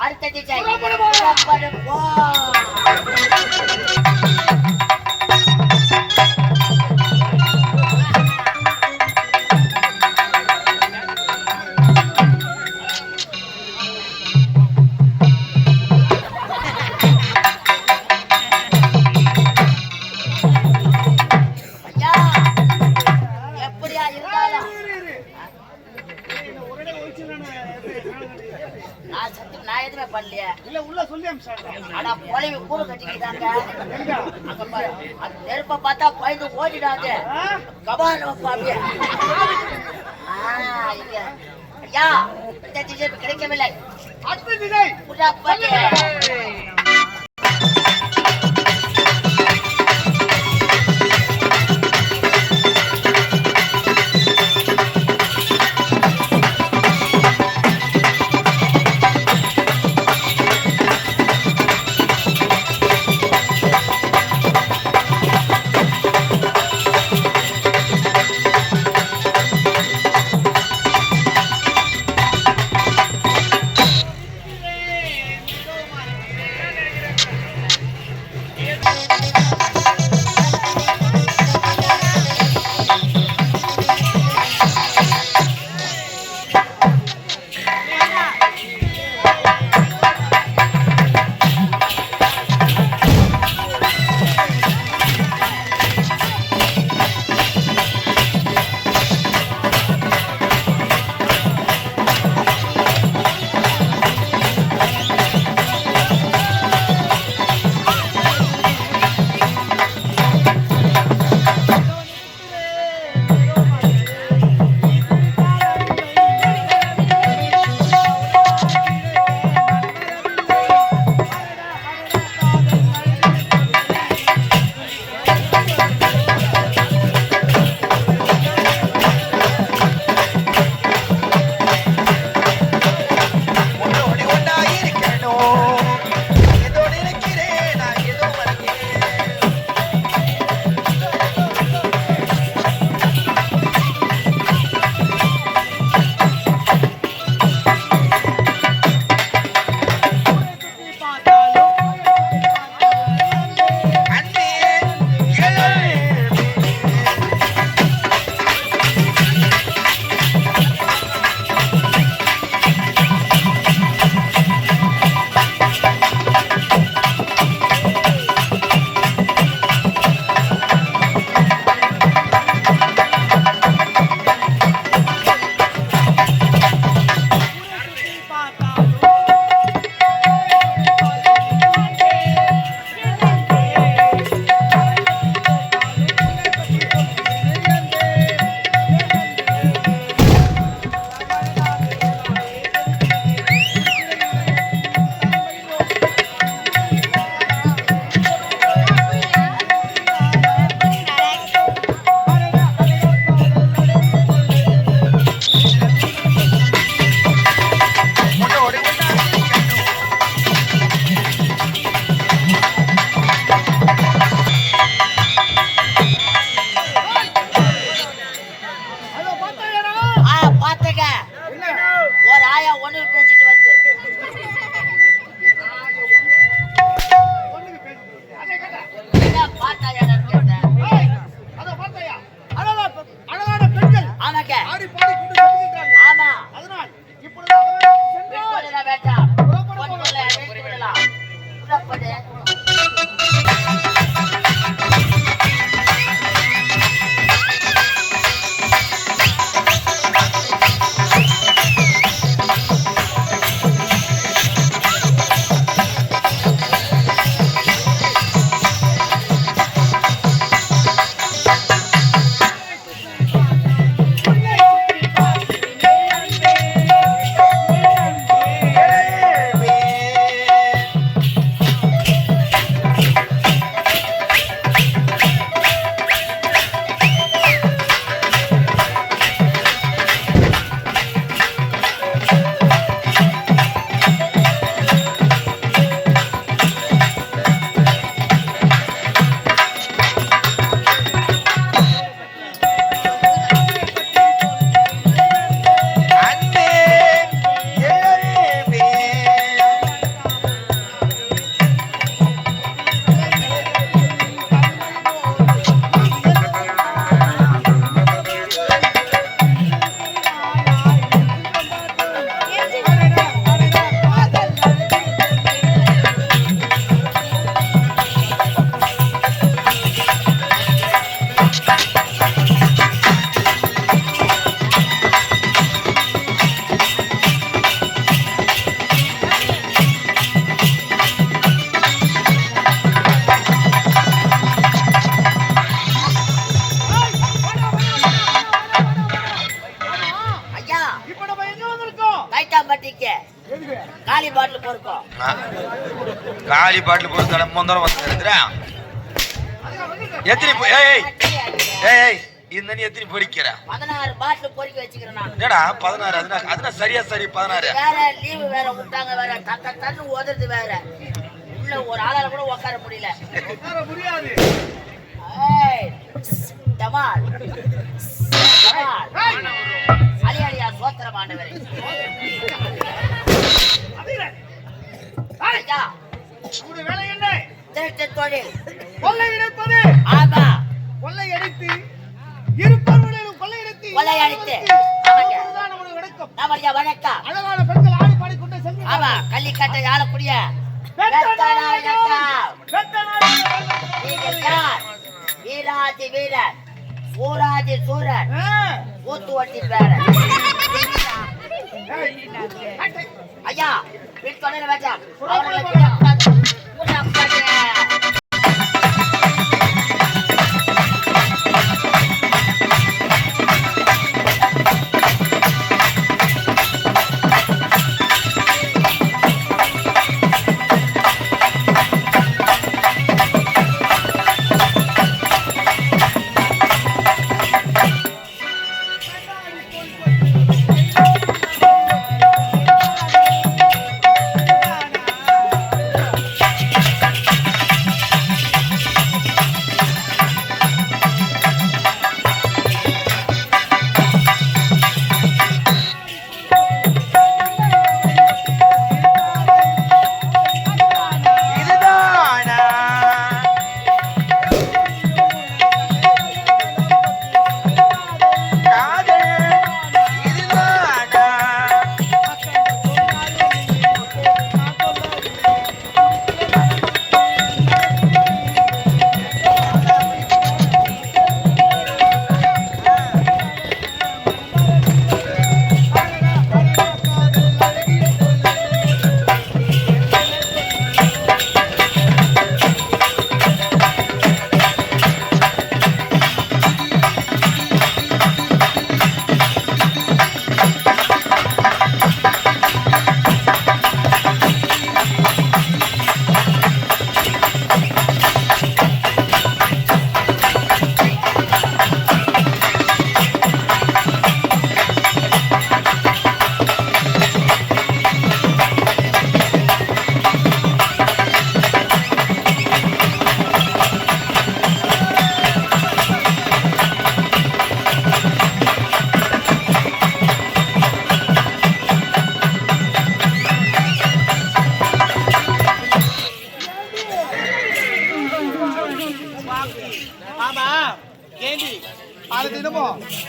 அடுத்த திசை புறப்படு போ. நான் எதுவுமே பண்ணலையே. இல்ல உள்ள சொல்லி அம்சாங்க. ஆனா பொலைவு கூடு கட்டிக்கிட்டாங்க. அங்க பாரு. அந்த நெருப்பை பார்த்தா பயந்து ஓடிடாது. கபால் வைப்பாங்க. இங்க ஐயா இந்த திசை கிடைக்கவில்லை. அடுத்த திசை புறப்படு. காலி பாட்டில் பொறுக்கும். காலி பாட்டில் பொறுத்த மொந்தரம் வந்து எத்தனை இந்த நீ எத்தனை பொறிக்கிற? 16 பாட்டில் பொறுக்கி வச்சுக்கிறேன் நான். என்னடா 16? அதுனா சரியா சரி 16. வேற லீவு வேற விட்டாங்க, வேற தன்னு ஓதுறது வேற. உள்ள ஒரு ஆளால கூட உட்கார முடியல. உட்கார முடியாது. ஏய் டமால் டமால் அலியா சோத்திரம் ஆண்டவரே. ஐயா உங்களுடைய வேலை என்ன? திருட்டு தொழில். கொள்ளையடிப்பது. ஆமா. கொள்ளையடித்து இருப்பவர்களிடம் கொள்ளையடித்து கொள்ளையடித்து. ஆமாங்க. அதுதான் நம்முடைய வணக்கம். ஆமாங்க வணக்கம். அழகான பெண்கள் ஆடி பாடிக்கொண்டே செல்வார்கள். ஆமா கள்ளிக்கட்டை ஆளக்கூடிய வீராதி வீரன் சூராதி சூரன் ஊத்து வட்டி பேரன். ஐயா வீட்டு தொழில வேண்டாம்.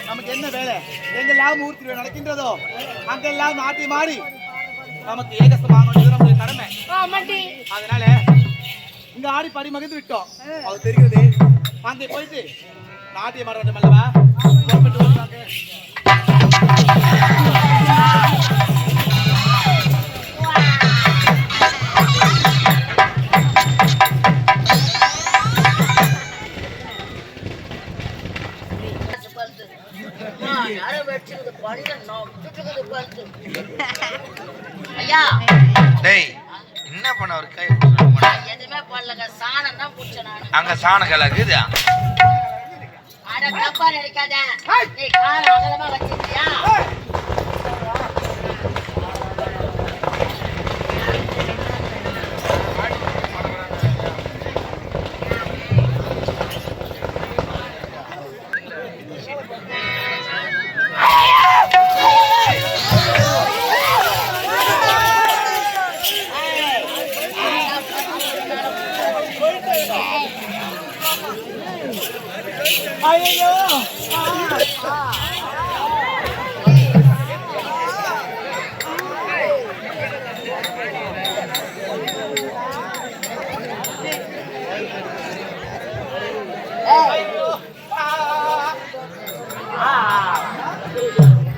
நமக்கு என்ன வேலை? எங்கெல்லாம் மூர்த்தி நடக்கின்றதோ அங்கெல்லாம் நாட்டி மாறி நமக்கு ஏகசமாக நம்முடைய கடமை. அதனால இங்க ஆடி பாடி மகிழ்ந்து விட்டோம். அது தெரிகிறது. அங்கே போயிட்டு நாட்டியம் ஆட வேண்டும் அல்லவா? ஐயா டேய் என்ன பண்ண ஒரு கை எதுமே பண்ணலங்க. சாணம் தான் புடிச்சேன் நான். அங்க சாண கலக்குது. அட தப்பா நினைக்காத. நீ கால அகலமா வச்சிருக்கியா? ஐயோ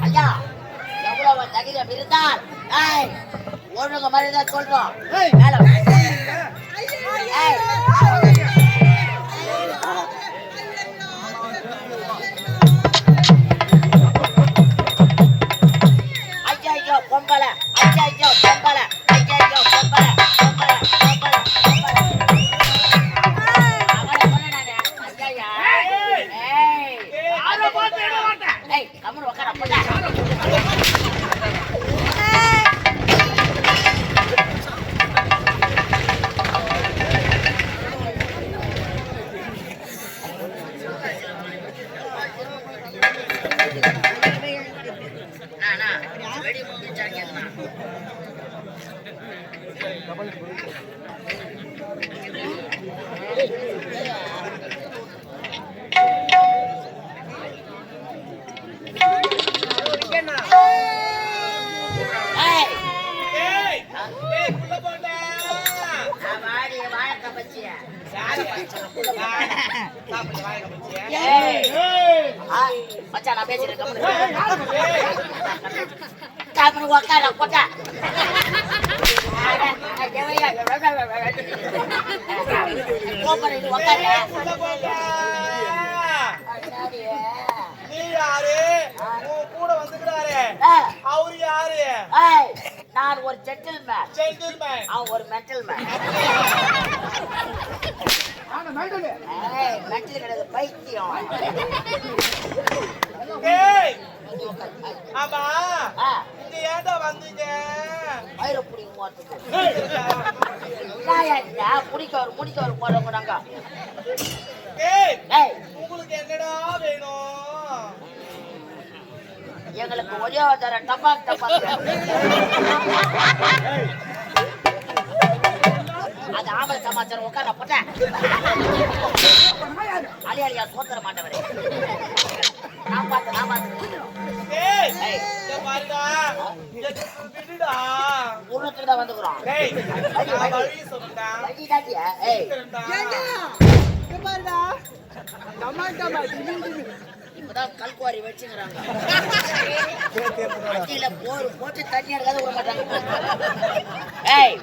ஐயா எவ்வளவு தைரியம் இருந்தால் ஒழுங்கு மாதிரி தான் சொல்றோம். மேல ஐயோ பொம்பளை, ஐயோ பொம்பளை, ஏய், ஏய் ஏய் புள்ள போடா நான் வாடி வாழைக்காய் பச்சியா. சாப்பிடு வாங்க பச்சியா ஏய், ஏய் ஆ, மச்சான் நான் பேசுறேன் கம்முனு. கம்முனு உக்கார கொட்டா. கோபுரம் இது உக்காரு. புள்ள போடா அடாடியே. நீ யாரு உன் கூட வந்துக்கிறாரே ஏய், அவரு யாரு ஏய், நான் ஒரு ஜென்டில்மேன், ஜென்டில்மேன் அவன் ஒரு மென்டல்மேன். ஏய், மென்டல் கிடையாது, பைத்தியம். ஏய் வந்து உக்காரு. ஆமா ஆ, இங்க ஏன்டா வந்தீங்க வயிறு பிடிக்க போறதுக்கு. முடிக்க ஒரு போறவங்க நாங்க. ஏய் ஏய், உங்களுக்கு என்னடா வேணும் எங்களுக்கு ஒரே ஒரு தர டபாக் டபாக். அது ஆம்பளை சமாச்சாரம். உட்கார போட்ட அலி அலியா சோதர மாட்டவரே. நான் பார்த்து ஏய் ஏய், இங்க பாருடா விடுடா உருவத்துக்கு தான் வந்துக்கிறோம். ஏய் நான் வழி சொல்றேன்டா வழிதாட்டியா? ஏய், இப்பதான் கல்குவாரி வச்சுக்கிறாங்க. வண்டியில போட்டு தண்ணி எடுக்காத விட மாட்டாங்க. ஏய்,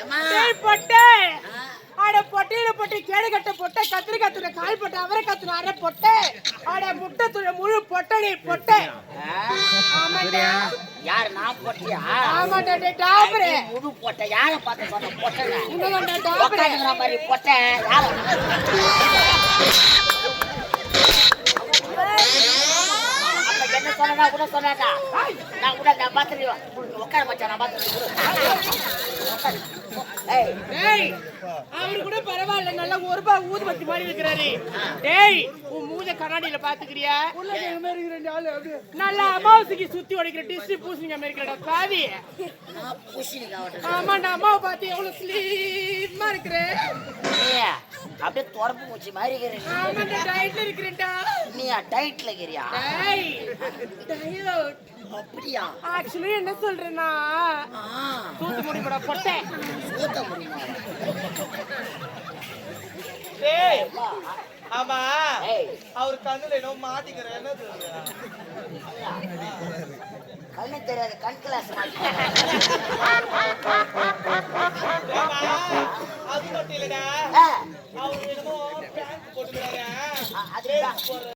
ஏம்மா, ஆட பொட்டையில பொட்டை கேடு கட்ட பொட்டை கத்திரி கத்துற கால் பொட்டை அவரை கத்துற அரை பொட்டை ஆட முட்டை துணை முழு பொட்டடி பொட்டை ஆமாடா யாரு நான் போட்டியா? ஆமாடா டாபரே முழு போட்ட யாரை பார்த்து சொன்ன பொட்டை? உன்னோட டாபரே உட்காந்துக்கிற மாதிரி பொட்டை யாரு? அப்ப என்ன சொன்னா கூட சொன்னாடா. நான் கூட நான் பார்த்துருவேன். உட்கார மச்சான், நான் பார்த்துருவேன். ஏய், டேய் அவரு கூட பரவாயில்ல நல்லா ஒரு ரூபாய் ஊதுபத்தி மாதிரி வைக்கிறாரு. டேய் உன் மூஞ்ச கண்ணாடியில பாத்துக்கிறியா? நல்லா அமாவாசைக்கு சுத்தி உடைக்கிற டிஸ்ட்ரி பூசிங்க இருக்கிறடா பாவி. நான் பூசணிக்காய் ஆமா நான் அம்மாவை பார்த்து எவ்வளவு ஸ்லீமா இருக்கிறேன். ஏய், அப்படியே தொடப்பு மூச்சு மாதிரி இருக்கிறீங்க. ஆமாண்டா டயட்ல இருக்கிறேன்டா. நீ டைட்ல இருக்கிறியா? டேய் டயட் அப்படியா? ஆக்சுவலி என்ன சொல்றேன்னா தூத்து முடிப்பட பொட்டை ஊத்த முடியுமா? ஏய் ஆமா ஏய், அவர் கண்ணுல என்ன மாட்டிக்கிறேன் என்னது கண்ணு தெரியாது, கண் கிளாஸ் மாட்டி. அது மட்டும் இல்லடா ஆ, அவர் என்னமோ பேங்க் போட்டுக்கிறாரு அதுதான்